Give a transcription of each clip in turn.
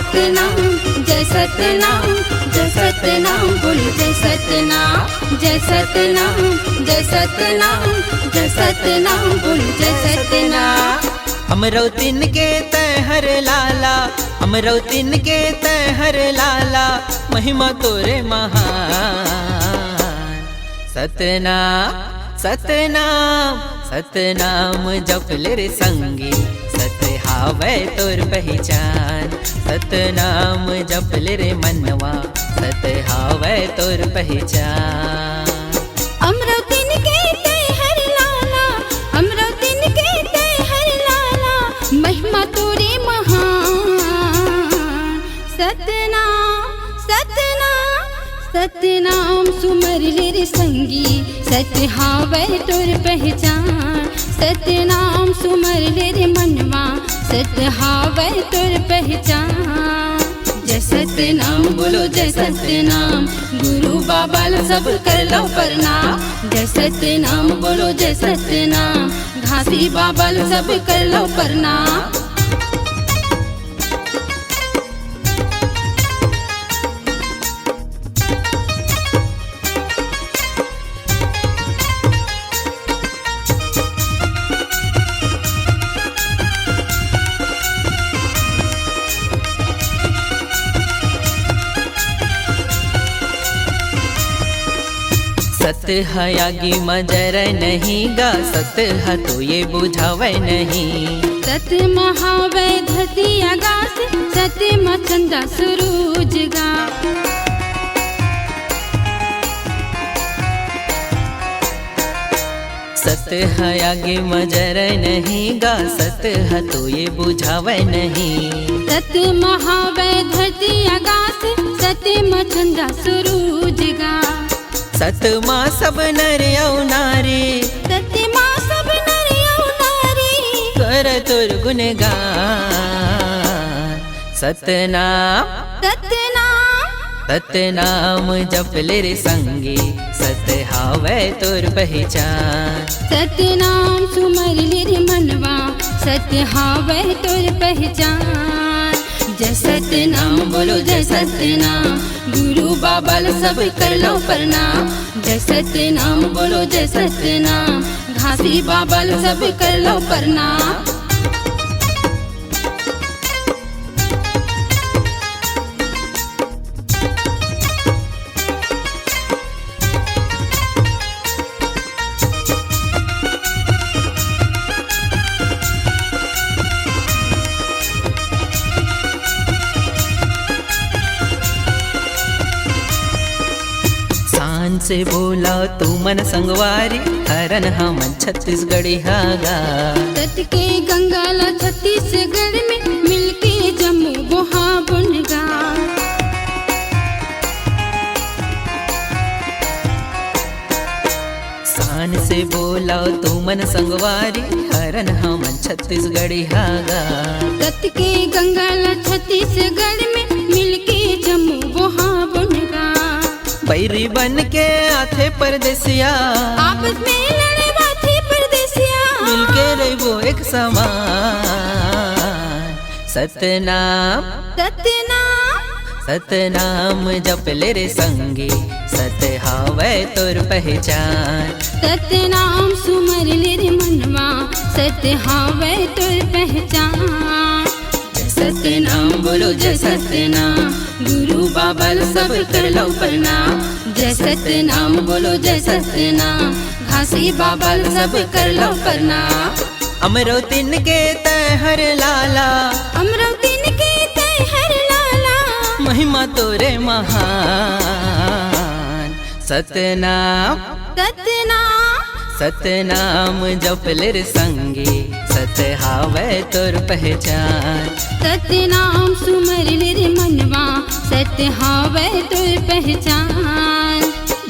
सतनाम जय सतनाम जय सतनाम बोल जय सतनाम जय सतनाम जय सतनाम जय सतनाम बोल जय सतनाम। अमरौतीन के तहर लाला, अमरौतीन के तहर लाला, महिमा तोरे महान। सतनाम सतनाम सतनाम जपले रे संगी, सत हावे तोर पहचान। सतनाम जपले रे मनवा, सत हावे तोर पहचान। अमरौतीन के तहर लाला, अमरौतीन के तहर लाला, महिमा तोरे महान। सतनाम सतनाम सतनाम सुमर ले रे संगी, सत हावे तोर पहचान। सतनाम सुमर ले रे मनवा, सत हावे तोर पहचान। जय सतनाम बोलो जय सतनाम, गुरु बाबा ला सब कर लो प्रणाम। जय सतनाम बोलो जय सतनाम, घासी बाबा ला सब कर लो प्रणाम। सत हयागी मजर नहीं गा, सत ह तो ये बुझावे नहीं। सत महावे धरती आकाश, सत मचंदा सूरज गा। सत हयागी मजर नहीं गा, सत ह तो ये बुझावे नहीं। सत महावे धरती आकाश, सत मचंदा सूरज गा। सत माँ सब नर औ नारी, सत माँ सब नर औ नारी, कर तुर गुणगान। सतनाम सतनाम सतनाम जपले रे संगी, सत हावे तोर पहचान। सतनाम सुमर ले रे मनवा, सत हावे तोर पहचान। जय सतनाम बोलो जय सतनाम, गुरु बाबा ला सब कर लो प्रणाम। जय सतनाम बोलो जय सतनाम, घासी बाबा ला सब कर लो प्रणाम। शान से बोला तू मन संगवारी, हरन हमन छत्तीसगढ़ी हागा। तट के गंगा ला छत्तीसगढ़ में, मिलके जम्मू बोहा बुनगा। शान से बोला तू मन संगवारी, हरन हमन छत्तीसगढ़ी हागा। तट के गंगा ला छत्तीसगढ़ में, मिलके जम्मू बोहा बुनगा। बैरी बन के आथे परदेसिया, आपस में लड़े बाथे परदेसिया, मिलके रहो एक समान। सतनाम सतनाम सतनाम जपले रे संगी, सत हावे तोर पहचान। सतनाम सुमर ले रे मनवा, सत हावे तोर पहचान। जय सतनाम बोलो जय सतनाम, गुरु बाबा ला सब कर लो प्रणाम। जय सतनाम बोलो जय सतनाम, घासी बाबा ला सब कर लो प्रणाम। अमरौतीन के तहर लाला, अमरौतीन के तहर लाला, महिमा तोरे महान। सतनाम सतनाम सतनाम जपले रे संगी, सत हावे तोर पहचान। सतनाम सुमर ले रे मनवा, सत हावे तोर पहचान।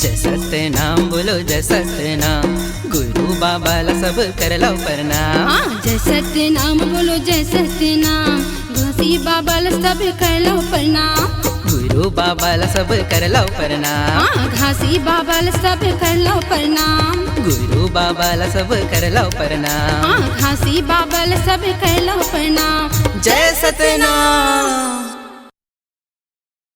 जय सतनाम बोलो जय सतनाम, गुरु बाबा ला सब कर लो प्रणाम। हाँ जय सतनाम बोलो जय सतनाम, घासी बाबा ला सब कर लो प्रणाम। गुरु बाबा ला सब कर लो प्रणाम। हाँ घासी बाबा ला सब कर लो प्रणाम। गुरु बाबा ला सब कर लो प्रणाम। हाँ घासी बाबा ला सब कर लो प्रणाम। जय सतनाम।